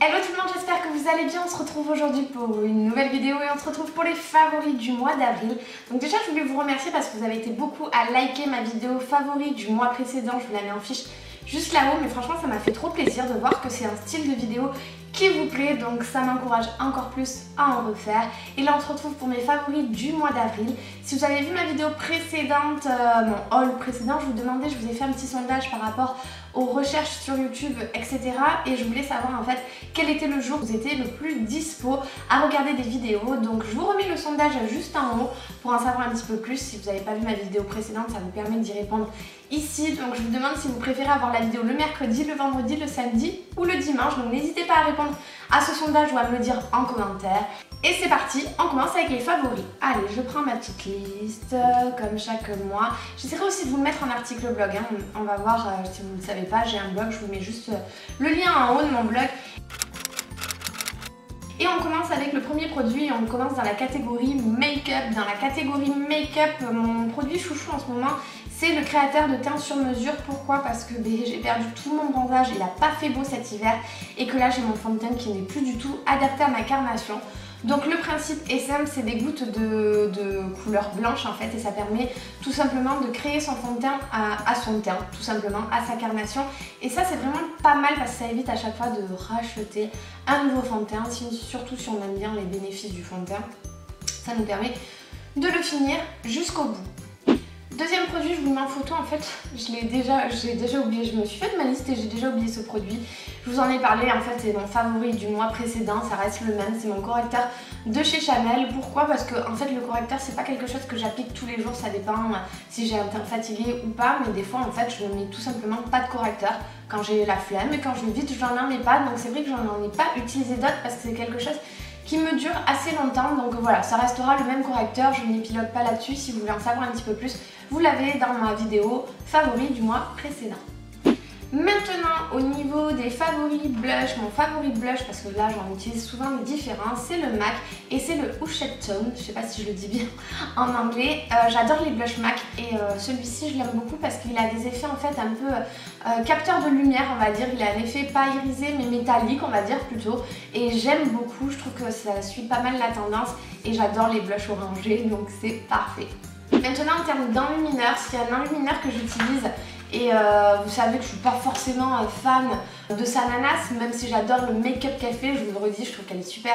Hello tout le monde, j'espère que vous allez bien. On se retrouve aujourd'hui pour une nouvelle vidéo et on se retrouve pour les favoris du mois d'avril. Donc déjà je voulais vous remercier parce que vous avez été beaucoup à liker ma vidéo favori du mois précédent. Je vous la mets en fiche juste là-haut, mais franchement ça m'a fait trop plaisir de voir que c'est un style de vidéo qui vous plaît, donc ça m'encourage encore plus à en refaire. Et là on se retrouve pour mes favoris du mois d'avril. Si vous avez vu ma vidéo précédente, mon haul précédent, je vous demandais, je vous ai fait un petit sondage par rapport aux recherches sur YouTube, etc. Et je voulais savoir en fait quel était le jour où vous étiez le plus dispo à regarder des vidéos. Donc je vous remets le sondage juste en haut pour en savoir un petit peu plus. Si vous n'avez pas vu ma vidéo précédente, ça vous permet d'y répondre ici. Donc je vous demande si vous préférez avoir la vidéo le mercredi, le vendredi, le samedi ou le dimanche. Donc n'hésitez pas à répondre à ce sondage ou à me le dire en commentaire. Et c'est parti, on commence avec les favoris. Allez, je prends ma petite liste, comme chaque mois. J'essaierai aussi de vous le mettre en article blog, hein. On va voir, si vous ne le savez pas, j'ai un blog, je vous mets juste le lien en haut de mon blog. Et on commence avec le premier produit, on commence dans la catégorie make-up. Dans la catégorie make-up, mon produit chouchou en ce moment, c'est le créateur de teint sur mesure. Pourquoi? Parce que j'ai perdu tout mon bronzage, il n'a pas fait beau cet hiver et que là j'ai mon fond de teint qui n'est plus du tout adapté à ma carnation. Donc le principe est simple, c'est des gouttes de couleur blanche en fait, et ça permet tout simplement de créer son fond de teint à son teint, tout simplement à sa carnation. Et ça c'est vraiment pas mal parce que ça évite à chaque fois de racheter un nouveau fond de teint, surtout si on aime bien les bénéfices du fond de teint. Ça nous permet de le finir jusqu'au bout. Deuxième produit, je vous mets en photo, en fait, j'ai déjà oublié, je me suis fait ma liste et j'ai déjà oublié ce produit. Je vous en ai parlé, en fait, c'est mon favori du mois précédent, ça reste le même, c'est mon correcteur de chez Chanel. Pourquoi? Parce que, en fait, le correcteur, c'est pas quelque chose que j'applique tous les jours, ça dépend si j'ai un teint fatigué ou pas, mais des fois, en fait, je ne mets tout simplement pas de correcteur quand j'ai la flemme et quand je vite, j'en en mets pas, donc c'est vrai que j'en ai pas utilisé d'autres parce que c'est quelque chose qui me dure assez longtemps, donc voilà, ça restera le même correcteur, je n'épilogue pas là-dessus. Si vous voulez en savoir un petit peu plus, vous l'avez dans ma vidéo favori du mois précédent. Maintenant, au niveau des favoris blush, mon favori blush, parce que là j'en utilise souvent des différents, c'est le MAC et c'est le Houchet Tone, je sais pas si je le dis bien en anglais. J'adore les blushs MAC et celui-ci je l'aime beaucoup parce qu'il a des effets en fait un peu capteur de lumière, on va dire. Il a un effet pas irisé mais métallique, on va dire plutôt, et j'aime beaucoup, je trouve que ça suit pas mal la tendance et j'adore les blushs orangés, donc c'est parfait. Maintenant en termes d'enlumineur, s'il y a un enlumineur que j'utilise, et vous savez que je suis pas forcément fan de sa nanasse, même si j'adore le make-up qu'elle fait, je vous le redis, je trouve qu'elle est super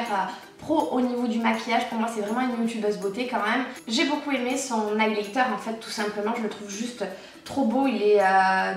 pro au niveau du maquillage. Pour moi c'est vraiment une youtubeuse beauté quand même. J'ai beaucoup aimé son highlighter en fait, tout simplement, je le trouve juste trop beau. Il est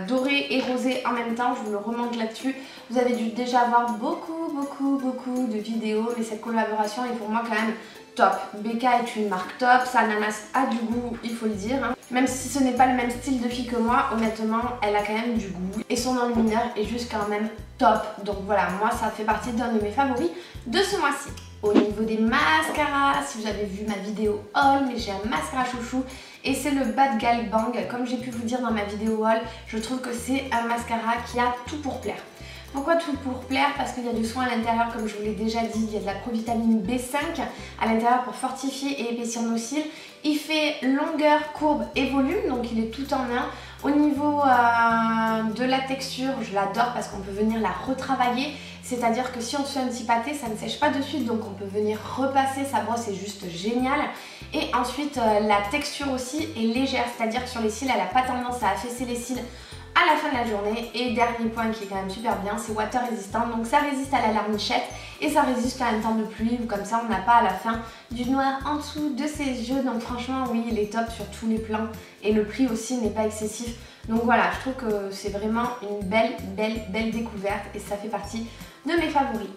doré et rosé en même temps, je vous le remonte là-dessus. Vous avez dû déjà voir beaucoup de vidéos, mais cette collaboration est pour moi quand même top. Becca est une marque top, sa nanasse a du goût, il faut le dire, hein. Même si ce n'est pas le même style de fille que moi, honnêtement, elle a quand même du goût. Et son enlumineur est juste quand même top. Donc voilà, moi ça fait partie d'un de mes favoris de ce mois-ci. Au niveau des mascaras, si vous avez vu ma vidéo haul, mais j'ai un mascara chouchou et c'est le Bad Gal Bang. Comme j'ai pu vous dire dans ma vidéo haul, je trouve que c'est un mascara qui a tout pour plaire. Pourquoi tout pour plaire? Parce qu'il y a du soin à l'intérieur, comme je vous l'ai déjà dit, il y a de la provitamine B5 à l'intérieur pour fortifier et épaissir nos cils. Il fait longueur, courbe et volume, donc il est tout en un. Au niveau de la texture, je l'adore parce qu'on peut venir la retravailler. C'est-à-dire que si on se fait un petit pâté, ça ne sèche pas de suite, donc on peut venir repasser, sa brosse est juste géniale. Et ensuite, la texture aussi est légère, c'est-à-dire que sur les cils, elle n'a pas tendance à affaisser les cils à la fin de la journée. Et dernier point qui est quand même super bien, c'est water résistant, donc ça résiste à la larmichette et ça résiste à un temps de pluie, ou comme ça on n'a pas à la fin du noir en dessous de ses yeux. Donc franchement oui, il est top sur tous les plans et le prix aussi n'est pas excessif. Donc voilà, je trouve que c'est vraiment une belle découverte et ça fait partie de mes favoris.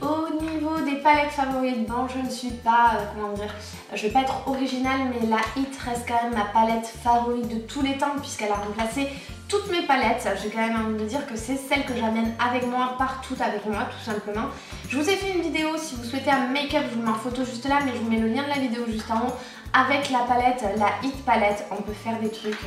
Au niveau des palettes favorites, bon, je ne suis pas, comment dire, je vais pas être originale, mais la Hit reste quand même ma palette favorite de tous les temps puisqu'elle a remplacé toutes mes palettes. J'ai quand même envie de dire que c'est celle que j'amène avec moi, partout avec moi, tout simplement. Je vous ai fait une vidéo, si vous souhaitez un make-up, je vous mets en photo juste là, mais je vous mets le lien de la vidéo juste en haut. Avec la palette, la Hit palette, on peut faire des trucs.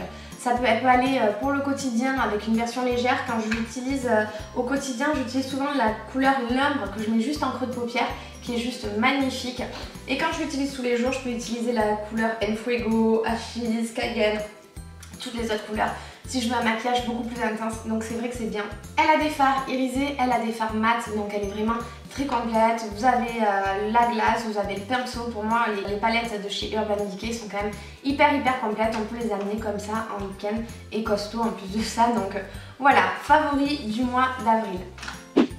Elle peut aller pour le quotidien avec une version légère. Quand je l'utilise au quotidien, j'utilise souvent la couleur L'Ombre que je mets juste en creux de paupière, qui est juste magnifique. Et quand je l'utilise tous les jours, je peux utiliser la couleur El Fuego, Achilles, Cayenne, toutes les autres couleurs. si je veux un maquillage beaucoup plus intense, donc c'est vrai que c'est bien. Elle a des fards irisés, elle a des fards mat, donc elle est vraiment très complète. Vous avez la glace, vous avez le pinceau. Pour moi, les palettes de chez Urban Decay sont quand même hyper complètes. On peut les amener comme ça en week-end et costaud en plus de ça. Donc voilà, favori du mois d'avril.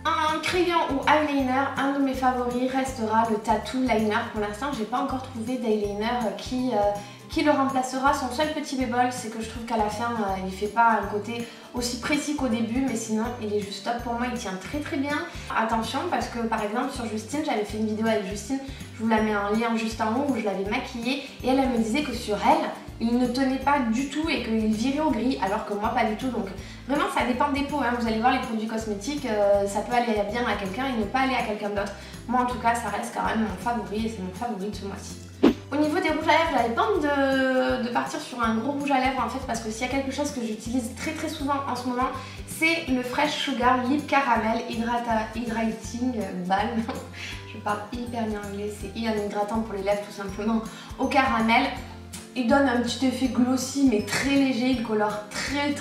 En crayon ou eyeliner, un de mes favoris restera le Tattoo Liner. Pour l'instant, j'ai pas encore trouvé d'eyeliner qui le remplacera. Son seul petit bémol, c'est que je trouve qu'à la fin, il fait pas un côté aussi précis qu'au début, mais sinon, il est juste top. Pour moi, il tient très bien. Attention, parce que par exemple, sur Justine, j'avais fait une vidéo avec Justine, je vous la mets en lien juste en haut, où je l'avais maquillée, et elle me disait que sur elle, il ne tenait pas du tout et qu'il virait au gris, alors que moi, pas du tout. Donc vraiment, ça dépend des peaux, hein. Vous allez voir, les produits cosmétiques, ça peut aller bien à quelqu'un et ne pas aller à quelqu'un d'autre. Moi, en tout cas, ça reste quand même mon favori, et c'est mon favori de ce mois-ci. Au niveau des rouges à lèvres, j'avais pas envie de partir sur un gros rouge à lèvres en fait, parce que s'il y a quelque chose que j'utilise très souvent en ce moment, c'est le Fresh Sugar Lip Caramel Hydrating Balm. Je parle hyper bien anglais, c'est un hydratant pour les lèvres tout simplement au caramel. Il donne un petit effet glossy mais très léger, il colore très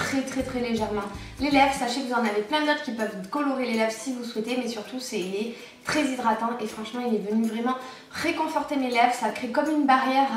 légèrement les lèvres. Sachez que vous en avez plein d'autres qui peuvent colorer les lèvres si vous souhaitez, mais surtout il est très hydratant et franchement il est venu vraiment réconforter mes lèvres. Ça crée comme une barrière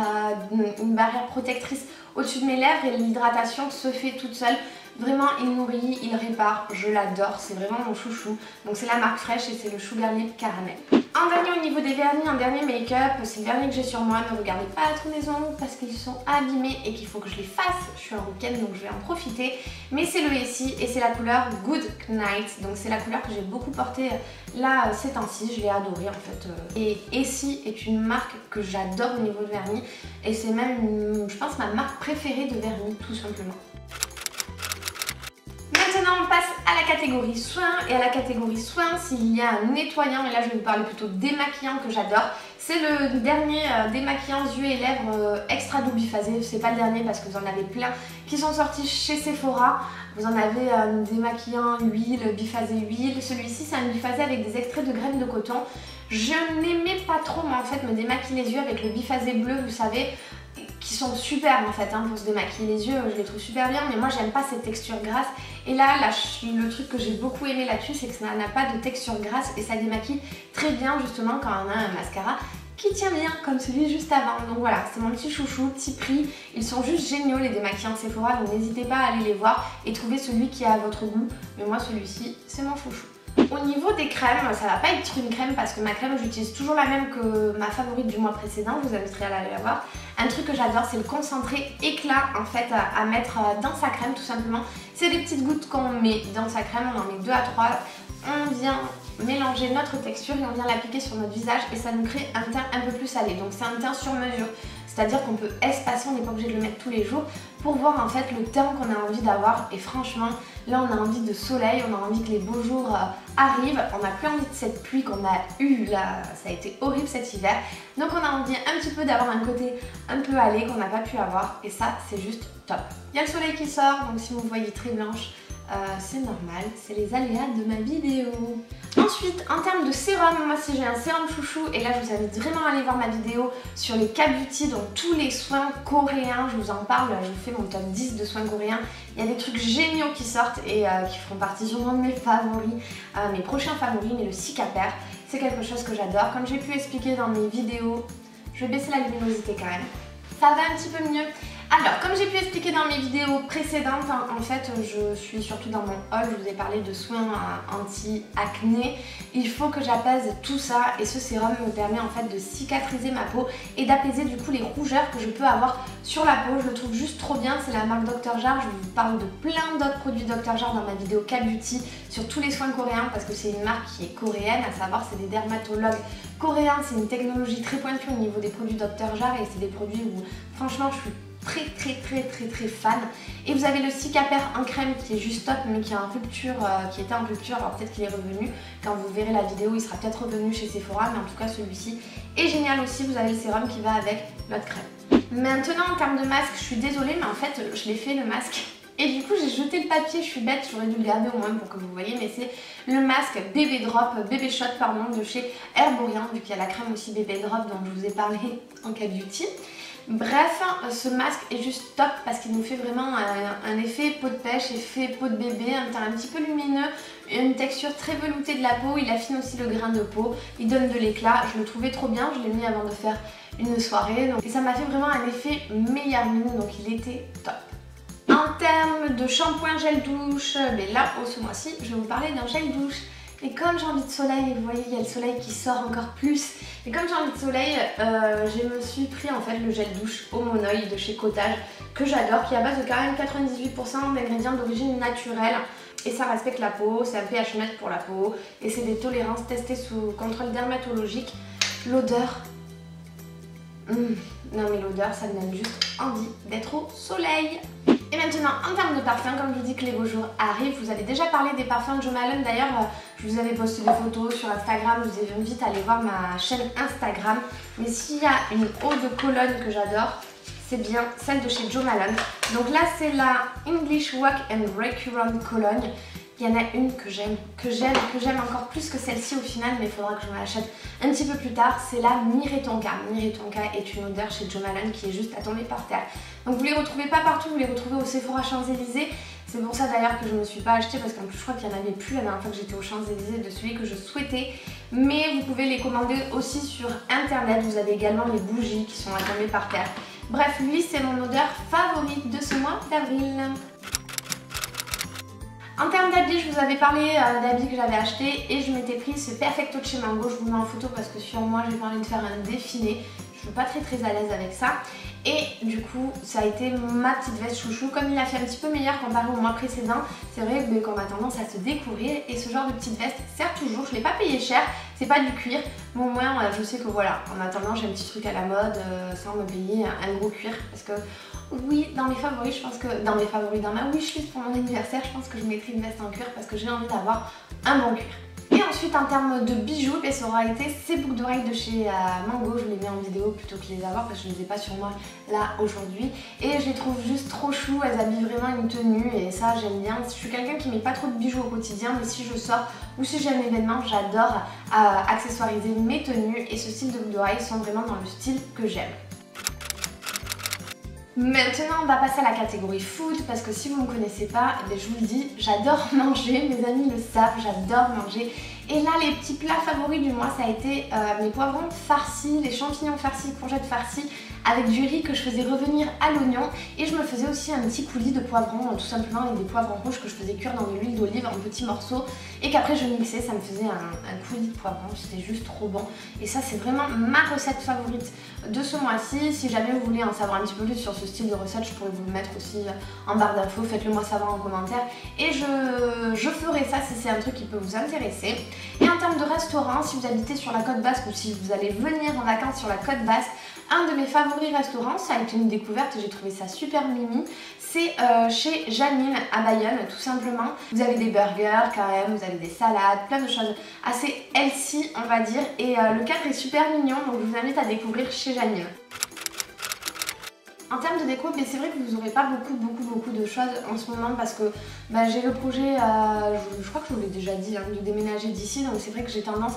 protectrice au-dessus de mes lèvres et l'hydratation se fait toute seule. Vraiment, il nourrit, il répare, je l'adore, c'est vraiment mon chouchou. Donc c'est la marque Fresh et c'est le Sugar Lip Caramel. En dernier au niveau des vernis, un dernier make-up, c'est le dernier que j'ai sur moi. Ne regardez pas trop mes ongles parce qu'ils sont abîmés et qu'il faut que je les fasse. Je suis en week-end donc je vais en profiter. Mais c'est le Essie et c'est la couleur Good Night. Donc c'est la couleur que j'ai beaucoup portée là ces temps-ci. Je l'ai adorée en fait. Et Essie est une marque que j'adore au niveau de vernis. Et c'est même, je pense, ma marque préférée de vernis tout simplement. Maintenant on passe à la catégorie soins, et à la catégorie soins s'il y a un nettoyant, et là je vais vous parler plutôt démaquillant que j'adore. C'est le dernier démaquillant yeux et lèvres extra doux biphasé. C'est pas le dernier parce que vous en avez plein qui sont sortis chez Sephora. Vous en avez un démaquillant huile, biphasé huile. Celui-ci c'est un biphasé avec des extraits de graines de coton. Je n'aimais pas trop moi en fait me démaquiller les yeux avec le biphasé bleu, vous savez, qui sont super en fait pour se démaquiller les yeux, je les trouve super bien, mais moi j'aime pas cette texture grasse. Et là, le truc que j'ai beaucoup aimé là-dessus, c'est que ça n'a pas de texture grasse et ça démaquille très bien justement quand on a un mascara qui tient bien comme celui juste avant. Donc voilà, c'est mon petit chouchou, petit prix. Ils sont juste géniaux les démaquillants Sephora, donc n'hésitez pas à aller les voir et trouver celui qui est à votre goût. Mais moi celui-ci, c'est mon chouchou. Au niveau des crèmes, ça va pas être une crème parce que ma crème j'utilise toujours la même que ma favorite du mois précédent, je vous inviterai à aller la voir. Un truc que j'adore, c'est le concentré éclat en fait à mettre dans sa crème tout simplement. C'est des petites gouttes qu'on met dans sa crème, on en met 2 à 3. On vient mélanger notre texture et on vient l'appliquer sur notre visage et ça nous crée un teint un peu plus salé. Donc c'est un teint sur mesure, c'est-à-dire qu'on peut espacer, on n'est pas obligé de le mettre tous les jours pour voir en fait le teint qu'on a envie d'avoir. Et franchement, là on a envie de soleil, on a envie que les beaux jours arrivent, on n'a plus envie de cette pluie qu'on a eue là, ça a été horrible cet hiver. Donc on a envie un petit peu d'avoir un côté un peu allé qu'on n'a pas pu avoir et ça c'est juste top. Il y a le soleil qui sort, donc si vous me voyez très blanche, c'est normal, c'est les aléas de ma vidéo. Ensuite, en termes de sérum, moi si j'ai un sérum chouchou, et là je vous invite vraiment à aller voir ma vidéo sur les K-Beauty, donc tous les soins coréens, je vous en parle, je vous fais mon top 10 de soins coréens. Il y a des trucs géniaux qui sortent et qui feront partie sûrement de mes favoris, mes prochains favoris, mais le Cicapair, c'est quelque chose que j'adore. Comme j'ai pu expliquer dans mes vidéos, je vais baisser la luminosité quand même, ça va un petit peu mieux. Alors, comme j'ai pu expliquer dans mes vidéos précédentes, en fait, je suis surtout dans mon haul, je vous ai parlé de soins anti-acné. Il faut que j'apaise tout ça et ce sérum me permet en fait de cicatriser ma peau et d'apaiser du coup les rougeurs que je peux avoir sur la peau. Je le trouve juste trop bien, c'est la marque Dr. Jart. Je vous parle de plein d'autres produits Dr. Jart dans ma vidéo K-Beauty sur tous les soins coréens parce que c'est une marque qui est coréenne, à savoir c'est des dermatologues coréens. C'est une technologie très pointue au niveau des produits Dr. Jart et c'est des produits où franchement je suis très fan. Et vous avez le Cicapair en crème qui est juste top mais qui est en rupture, qui était en rupture, alors peut-être qu'il est revenu. Quand vous verrez la vidéo il sera peut-être revenu chez Sephora, mais en tout cas celui-ci est génial aussi. Vous avez le sérum qui va avec notre crème. Maintenant en termes de masque, je suis désolée mais en fait je l'ai fait le masque et du coup j'ai jeté le papier, je suis bête, j'aurais dû le garder au moins pour que vous voyez, mais c'est le masque Bébé Drop, Bébé Shot pardon, de chez Herborian, vu qu'il y a la crème aussi Bébé Drop dont je vous ai parlé en K-Beauty. Bref, ce masque est juste top parce qu'il nous fait vraiment un effet peau de pêche, effet peau de bébé, un teint un petit peu lumineux, une texture très veloutée de la peau, il affine aussi le grain de peau, il donne de l'éclat, je le trouvais trop bien, je l'ai mis avant de faire une soirée et ça m'a fait vraiment un effet meilleur mine, donc il était top. En termes de shampoing gel douche, mais là ce mois-ci je vais vous parler d'un gel douche. Et comme j'ai envie de soleil, vous voyez il y a le soleil qui sort encore plus. Et comme j'ai envie de soleil, je me suis pris en fait le gel douche Eau Mon Oeil de chez Cottage que j'adore, qui est à base de quand même 98% d'ingrédients d'origine naturelle. Et ça respecte la peau, c'est un pH neutre pour la peau et c'est des tolérances testées sous contrôle dermatologique. L'odeur, non mais l'odeur ça me donne juste envie d'être au soleil. Et maintenant en termes de parfum, comme je vous dis que les beaux jours arrivent, vous avez déjà parlé des parfums de Jo Malone. D'ailleurs je vous avais posté des photos sur Instagram, je vous invite à aller voir ma chaîne Instagram. Mais s'il y a une eau de Cologne que j'adore, c'est bien celle de chez Jo Malone. Donc là c'est la English Walk and Recurrent Cologne. Il y en a une que j'aime encore plus que celle-ci au final, mais il faudra que je me l'achète un petit peu plus tard. C'est la Mireille Tonka. Mireille Tonka est une odeur chez Jo Malone qui est juste à tomber par terre. Donc vous les retrouvez pas partout, vous les retrouvez au Sephora Champs-Élysées. C'est pour ça d'ailleurs que je ne me suis pas acheté parce qu'en plus je crois qu'il n'y en avait plus la dernière fois que j'étais aux Champs-Élysées de celui que je souhaitais. Mais vous pouvez les commander aussi sur internet. Vous avez également les bougies qui sont à tomber par terre. Bref, lui c'est mon odeur favorite de ce mois d'avril. En termes d'habits, je vous avais parlé d'habits que j'avais acheté et je m'étais pris ce Perfecto de chez Mango. Je vous mets en photo parce que sur moi j'ai envie de faire un défilé. Je suis pas très à l'aise avec ça. Et du coup, ça a été ma petite veste chouchou. Comme il a fait un petit peu meilleur comparé au mois précédent, c'est vrai qu'on a tendance à se découvrir. Et ce genre de petite veste sert toujours. Je ne l'ai pas payé cher, c'est pas du cuir. Mais au moins, je sais que voilà, en attendant, j'ai un petit truc à la mode sans me payer un gros cuir. Parce que oui, dans mes favoris, je pense que dans ma wishlist pour mon anniversaire, je pense que je mettrai une veste en cuir parce que j'ai envie d'avoir un bon cuir. Et ensuite en termes de bijoux, ça aura été ces boucles d'oreilles de chez Mango. Je les mets en vidéo plutôt que les avoir parce que je ne les ai pas sur moi là aujourd'hui. Et je les trouve juste trop chou, elles habillent vraiment une tenue et ça j'aime bien. Je suis quelqu'un qui met pas trop de bijoux au quotidien, mais si je sors ou si j'ai un événement, j'adore accessoiriser mes tenues et ce style de boucles d'oreilles sont vraiment dans le style que j'aime. Maintenant on va passer à la catégorie food parce que si vous ne me connaissez pas, je vous le dis, j'adore manger, mes amis le savent, j'adore manger. Et là les petits plats favoris du mois ça a été mes poivrons farcis, les champignons farcis, courgettes farcies avec du riz que je faisais revenir à l'oignon et je me faisais aussi un petit coulis de poivrons tout simplement avec des poivrons rouges que je faisais cuire dans de l'huile d'olive en petits morceaux et qu'après je mixais, ça me faisait un coulis de poivrons, c'était juste trop bon et ça c'est vraiment ma recette favorite de ce mois-ci. Si jamais vous voulez en savoir un petit peu plus sur ce style de recette, je pourrais vous le mettre aussi en barre d'infos, faites-le moi savoir en commentaire et je ferai ça si c'est un truc qui peut vous intéresser. Et en termes de restaurant, si vous habitez sur la côte basque ou si vous allez venir en vacances sur la côte basque, un de mes favoris restaurants, ça a été une découverte et j'ai trouvé ça super mimi, c'est chez Janine à Bayonne tout simplement. Vous avez des burgers quand même, vous avez des salades, plein de choses assez healthy on va dire et le cadre est super mignon donc je vous invite à découvrir chez Janine. En termes de déco, c'est vrai que vous n'aurez pas beaucoup de choses en ce moment parce que j'ai le projet, je crois que je vous l'ai déjà dit, de déménager d'ici. Donc c'est vrai que j'ai tendance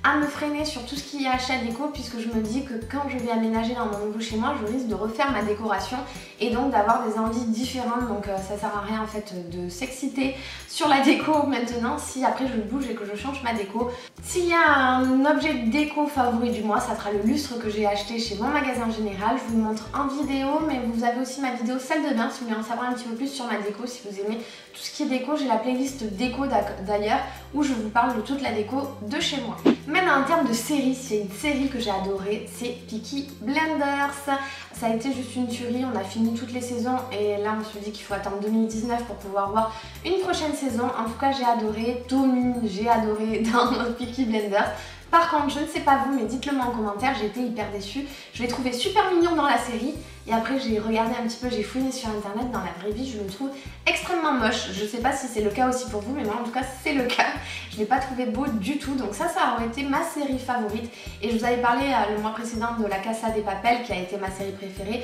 à me freiner sur tout ce qui est achat déco puisque je me dis que quand je vais aménager dans mon nouveau chez moi, je risque de refaire ma décoration et donc d'avoir des envies différentes. Donc ça sert à rien en fait de s'exciter sur la déco maintenant si après je bouge et que je change ma déco. S'il y a un objet déco favori du mois, ça sera le lustre que j'ai acheté chez mon magasin général. Je vous le montre en vidéo. Mais vous avez aussi ma vidéo salle de bain si vous voulez en savoir un petit peu plus sur ma déco, si vous aimez tout ce qui est déco. J'ai la playlist déco d'ailleurs où je vous parle de toute la déco de chez moi. Maintenant en termes de série, s'il y a une série que j'ai adorée, c'est Peaky Blinders. Ça a été juste une tuerie, on a fini toutes les saisons et là on se dit qu'il faut attendre 2019 pour pouvoir voir une prochaine saison. En tout cas j'ai adoré, Tommy j'ai adoré dans Peaky Blinders. Par contre, je ne sais pas vous, mais dites-le moi en commentaire, j'ai été hyper déçue. Je l'ai trouvé super mignon dans la série et après j'ai regardé un petit peu, j'ai fouiné sur internet, dans la vraie vie, je le trouve extrêmement moche. Je ne sais pas si c'est le cas aussi pour vous, mais moi en tout cas c'est le cas. Je ne l'ai pas trouvé beau du tout, donc ça aurait été ma série favorite. Et je vous avais parlé le mois précédent de La Casa de Papel qui a été ma série préférée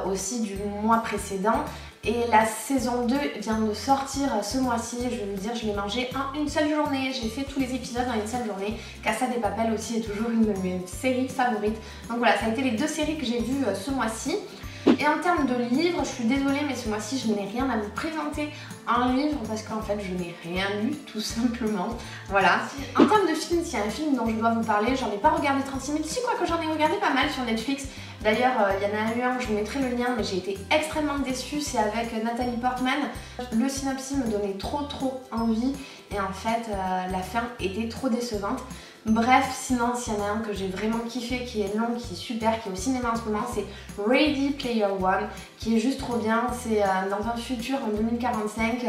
aussi du mois précédent. et la saison 2 vient de sortir ce mois-ci. Je vais vous dire, je l'ai mangé en une seule journée. J'ai fait tous les épisodes en une seule journée. Casa de Papel aussi est toujours une de mes séries favorites. Donc voilà, ça a été les 2 séries que j'ai vues ce mois-ci. Et en termes de livres, je suis désolée mais ce mois-ci je n'ai rien à vous présenter en livre parce qu'en fait je n'ai rien lu tout simplement. Voilà. En termes de films, s'il y a un film dont je dois vous parler, j'en ai pas regardé 36 000, si quoi que j'en ai regardé pas mal sur Netflix. D'ailleurs il y en a eu un, je vous mettrai le lien, mais j'ai été extrêmement déçue, c'est avec Nathalie Portman. Le synopsis me donnait trop envie et en fait la fin était trop décevante. Bref, sinon s'il y en a un que j'ai vraiment kiffé, qui est long, qui est super, qui est au cinéma en ce moment, c'est Ready Player One, qui est juste trop bien. C'est dans un futur en 2045,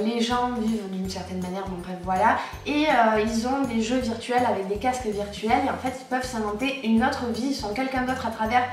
les gens vivent d'une certaine manière, bon bref voilà, et ils ont des jeux virtuels avec des casques virtuels et en fait ils peuvent s'inventer une autre vie, ils sont quelqu'un d'autre à travers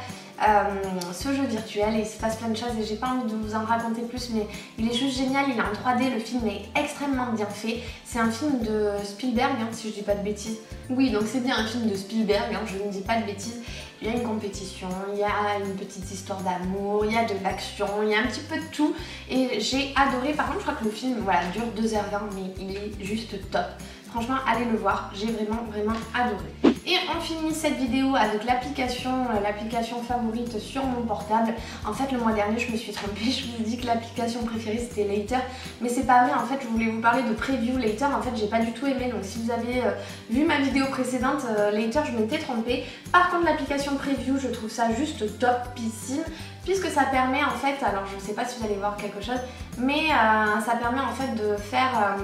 ce jeu virtuel et il se passe plein de choses et j'ai pas envie de vous en raconter plus, mais il est juste génial, il est en 3D, le film est extrêmement bien fait. C'est un film de Spielberg, hein, si je dis pas de bêtises. Oui, donc c'est bien un film de Spielberg, hein, je ne dis pas de bêtises. Il y a une compétition, il y a une petite histoire d'amour, il y a de l'action, il y a un petit peu de tout et j'ai adoré. Par contre je crois que le film voilà, dure 2h20 mais il est juste top. Franchement allez le voir, j'ai vraiment adoré. Et on finit cette vidéo avec l'application favorite sur mon portable. En fait le mois dernier je me suis trompée, je vous ai dit que l'application préférée c'était Later, mais c'est pas vrai. En fait je voulais vous parler de Preview. Later en fait j'ai pas du tout aimé, donc si vous avez vu ma vidéo précédente, Later je m'étais trompée. Par contre l'application Preview je trouve ça juste topissime, puisque ça permet en fait, alors je sais pas si vous allez voir quelque chose, mais ça permet en fait de faire...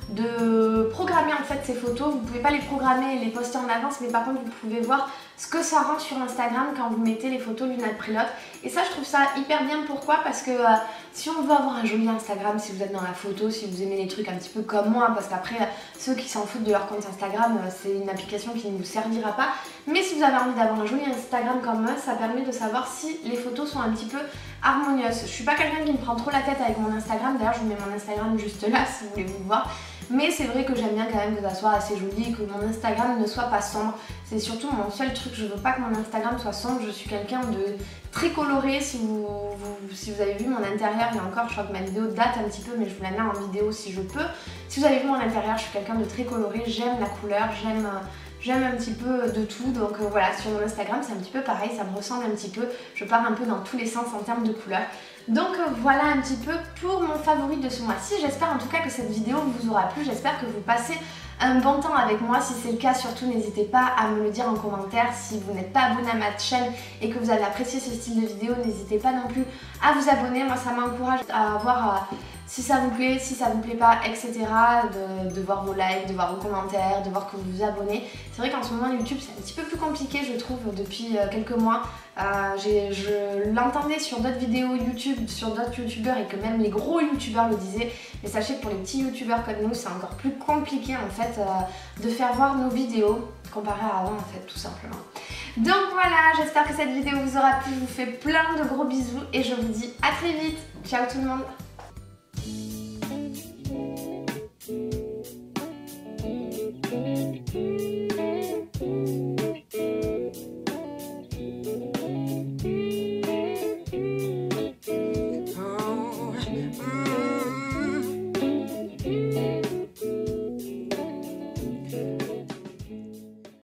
de programmer en fait ces photos. Vous pouvez pas les programmer et les poster en avance, mais par contre vous pouvez voir ce que ça rend sur Instagram quand vous mettez les photos l'une après l'autre. Et ça je trouve ça hyper bien. Pourquoi? Parce que si on veut avoir un joli Instagram, si vous êtes dans la photo, si vous aimez les trucs un petit peu comme moi, parce qu'après ceux qui s'en foutent de leur compte Instagram, c'est une application qui ne vous servira pas. Mais si vous avez envie d'avoir un joli Instagram comme moi, ça permet de savoir si les photos sont un petit peu harmonieuses. Je suis pas quelqu'un qui me prend trop la tête avec mon Instagram, d'ailleurs je vous mets mon Instagram juste là si vous voulez vous voir. Mais c'est vrai que j'aime bien quand même que ça soit assez joli, que mon Instagram ne soit pas sombre. C'est surtout mon seul truc, je veux pas que mon Instagram soit sombre. Je suis quelqu'un de très coloré. Si vous avez vu mon intérieur, et encore je crois que ma vidéo date un petit peu, mais je vous la mets en vidéo si je peux. Si vous avez vu mon intérieur, je suis quelqu'un de très coloré, j'aime la couleur, j'aime un petit peu de tout. Donc voilà, sur mon Instagram c'est un petit peu pareil, ça me ressemble un petit peu. Je pars un peu dans tous les sens en termes de couleurs. Donc voilà un petit peu pour mon favori de ce mois-ci. J'espère en tout cas que cette vidéo vous aura plu. J'espère que vous passez un bon temps avec moi. Si c'est le cas, surtout n'hésitez pas à me le dire en commentaire. Si vous n'êtes pas abonné à ma chaîne et que vous avez apprécié ce style de vidéo, n'hésitez pas non plus à vous abonner. Moi ça m'encourage à voir si ça vous plaît, si ça vous plaît pas, etc. De voir vos likes, de voir vos commentaires, de voir que vous vous abonnez. C'est vrai qu'en ce moment YouTube c'est un petit peu plus compliqué je trouve depuis quelques mois. Je l'entendais sur d'autres vidéos YouTube, sur d'autres youtubeurs, et que même les gros youtubeurs le disaient. Mais sachez que pour les petits youtubeurs comme nous, c'est encore plus compliqué en fait de faire voir nos vidéos comparé à avant en fait, tout simplement. Donc voilà, j'espère que cette vidéo vous aura plu. Je vous fais plein de gros bisous et je vous dis à très vite. Ciao tout le monde.